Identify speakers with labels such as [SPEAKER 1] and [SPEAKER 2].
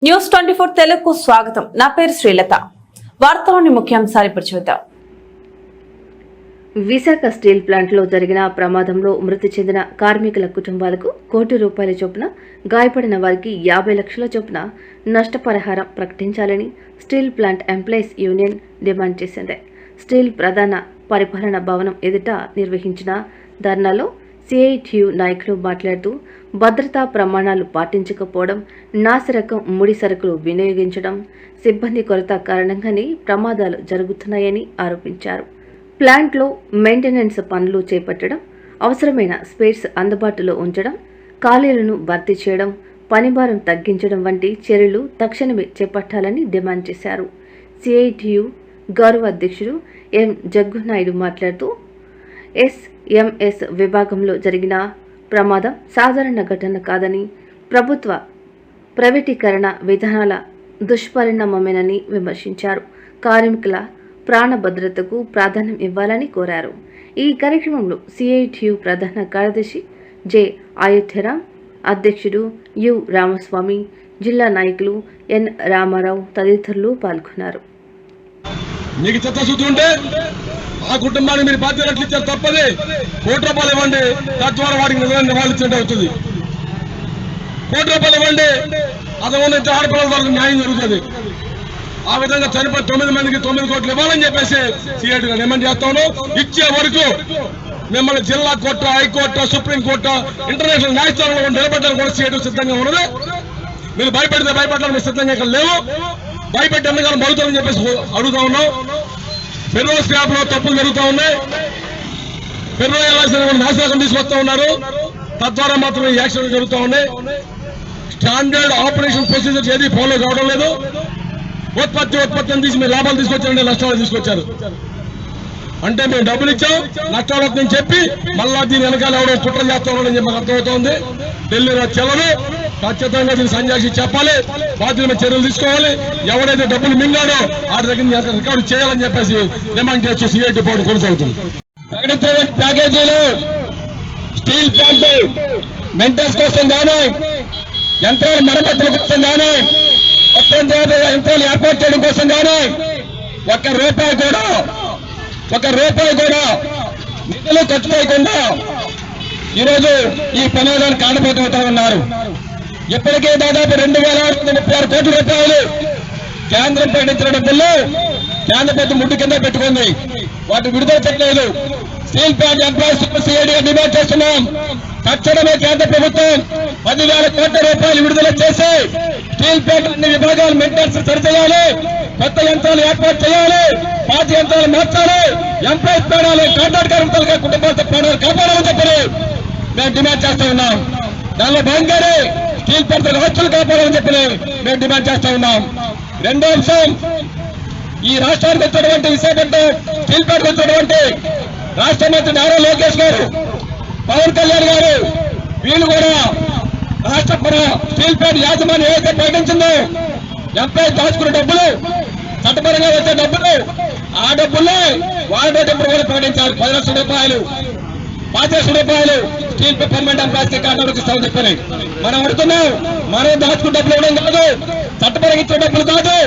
[SPEAKER 1] News 24 తెలుగుకు స్వాగతం. నా పేరు శ్రీలత. వార్తలోని ముఖ్యాంశాలు ఇప్పుడు చూద్దాం.
[SPEAKER 2] విశాఖ స్టీల్ ప్లాంట్లో జరిగిన ప్రమాదంలో మృతి చెందిన కార్మికుల కుటుంబాలకు ₹1 కోటి చొప్పున, గాయపడిన వారికి 50 లక్షల చొప్పున నష్టపరిహారం ప్రకటించాలని steel plant employees union demand చేసింది. స్టీల్ ప్రధాన పరిపాలన భవనం ఎదుట నిర్వహించిన ధర్నాలో సిఐటియు నాయకులు మాట్లాడుతూ భద్రతా ప్రమాణాలు పాటించకపోవడం, నాసిరకం ముడి సరుకులు వినియోగించడం, సిబ్బంది కొరత కారణంగానే ప్రమాదాలు జరుగుతున్నాయని ఆరోపించారు. ప్లాంట్లో మెయింటెనెన్స్ పనులు చేపట్టడం, అవసరమైన స్పేర్స్ అందుబాటులో ఉంచడం, ఖాళీలను భర్తీ చేయడం, పనిభారం తగ్గించడం వంటి చర్యలు తక్షణమే చేపట్టాలని డిమాండ్ చేశారు. సిఐటియు గౌరవ అధ్యక్షుడు ఎం జగ్గునాయుడు మాట్లాడుతూ ఎస్ఎంఎస్ విభాగంలో జరిగిన ప్రమాదం సాధారణ ఘటన కాదని, ప్రభుత్వ ప్రైవేటీకరణ విధానాల దుష్పరిణామమేనని విమర్శించారు. కార్మికుల ప్రాణ భద్రతకు ప్రాధాన్యం ఇవ్వాలని కోరారు. ఈ కార్యక్రమంలో సిఐటియు ప్రధాన కార్యదర్శి జె అయోధ్యరామ్, అధ్యక్షుడు యు రామస్వామి, జిల్లా నాయకులు ఎన్ రామారావు తదితరులు పాల్గొన్నారు.
[SPEAKER 3] మీకు చిత్తశుద్ధి ఉంటే ఆ కుటుంబానికి మీరు బాధ్యతలు ఇచ్చారు, తప్పది. ₹1 ఇవ్వండి, తద్వారా వాడికి నివాళించడం అవుతుంది. ₹1 ఇవ్వండి, అతను నుంచి ఆడపిల్లల వరకు న్యాయం జరుగుతుంది. ఆ విధంగా చనిపోయి 9 మందికి 9 కోట్లు ఇవ్వాలని చెప్పేసి సిఐటిగా డిమాండ్ చేస్తాను. ఇచ్చే వరకు మిమ్మల్ని జిల్లా కోర్టు, హైకోర్టు, సుప్రీంకోర్టు, ఇంటర్నేషనల్ న్యాయస్థానంలో నిలబెట్టడానికి కూడా సిఐటి సిద్ధంగా ఉన్నది. మీరు భయపెడితే భయపడడానికి సిద్ధంగా ఇక్కడ లేవు. భయపెట్టి ఎంతకాలం భౌతాలని చెప్పేసి అడుగుతా ఉన్నాం. ఫెర్రో స్క్రాప్ లో తప్పులు జరుగుతూ ఉన్నాయి. ఫెర్రో వెళ్ళాల్సిన నాశనం తీసుకొస్తా ఉన్నారు. తద్వారా మాత్రమే యాక్సిడెంట్ జరుగుతూ ఉన్నాయి. స్టాండర్డ్ ఆపరేషన్ ప్రొసీజర్స్ ఏది ఫాలో కావడం లేదు. ఉత్పత్తిని తీసి మీరు లాభాలు తీసుకొచ్చారంటే నష్టాలు తీసుకొచ్చారు. అంటే మేము డబ్బులు ఇచ్చాం, నష్టాలు వస్తుందని చెప్పి మళ్ళా దీని వెనకాల ఎవడో కుట్ర చేస్తా ఉన్నాడని చెప్పి మాకు అర్థమవుతోంది. ఢిల్లీ చెల్లదు. ఖచ్చితంగా దీన్ని సంజాక్షి చెప్పాలి, బాధ్యత చర్యలు తీసుకోవాలి. ఎవడైతే డబ్బులు మింగాడో ఆ దగ్గర రికార్డు చేయాలని చెప్పేసి డిమాండ్ చేస్తూ సిఐటి బోర్డు కొనసాగుతుంది. ప్యాకేజీలు స్టీల్ ప్లాంట్ మెయింటెనెన్స్ కోసం కానీ, యంత్రాల మరమ్మతుల కోసం కానీ, యంత్రాలు ఏర్పాటు చేయడం కోసం కానీ ఒక్క రూపాయి కూడా నిధులు ఖర్చు చేయకుండా ఈరోజు ఈ ప్రమాదానికి కారణమవుతూ ఉన్నారు. ఇప్పటికే దాదాపు 2,636 కోట్ల రూపాయలు కేంద్రం ప్రకటించిన డబ్బుల్లో కేంద్ర ప్రభుత్వం ముట్టు కింద పెట్టుకుంది. వాటి విడుదల చేయలేదు. స్టీల్ ప్లాంట్ ఎంప్లాయీస్ సిఐడిగా డిమాండ్ చేస్తున్నాం. తక్షణమే కేంద్ర ప్రభుత్వం 10,000 కోట్ల రూపాయలు విడుదల చేసి స్టీల్ ప్లాంట్ అన్ని విభాగాలు మెయింటెనెన్స్ సరిచేయాలి, కొత్త యంత్రాలు ఏర్పాటు చేయాలి, పాత యంత్రాలు మార్చాలి, ఎంప్లాయీస్ ప్రాణాలు, కాంట్రాక్ట్ కార్మికులుగా కుటుంబాలతో ప్రాణాలు కాపాడాలని చెప్పి మేము డిమాండ్ చేస్తా ఉన్నాం. దానిలో భాగంగానే స్టీల్ ప్లాంట్ హక్కులు కాపాడాలని చెప్పి మేము డిమాండ్ చేస్తా ఉన్నాం. రెండో అంశం, ఈ రాష్ట్రానికి వచ్చినటువంటి విశాఖపట్నం స్టీల్ ప్లాంట్ వచ్చినటువంటి రాష్ట్ర మంత్రి నారా లోకేష్ గారు, పవన్ కళ్యాణ్ గారు, వీళ్ళు కూడా రాష్ట్ర స్టీల్ ప్లాంట్ యాజమాన్యం ఏదైతే ప్రకటించిందో ఎంప్లాయీ దాచుకున్న డబ్బులు, చట్టపరంగా వచ్చే డబ్బులు, ఆ డబ్బుల్లో వాళ్ళ డబ్బులు కూడా ప్రకటించాలి. 10 లక్షల రూపాయలు, 5 లక్షల రూపాయలు స్టీల్ పర్మనెంట్ ఎంప్లాయీస్ అకౌంట్లోకి ఇస్తామని చెప్పని మనం అడుగుతున్నాం. మనం దాచుకున్న డబ్బులు ఇవ్వడం కాదు, చట్టపరంగా ఇచ్చిన డబ్బులు కాదు.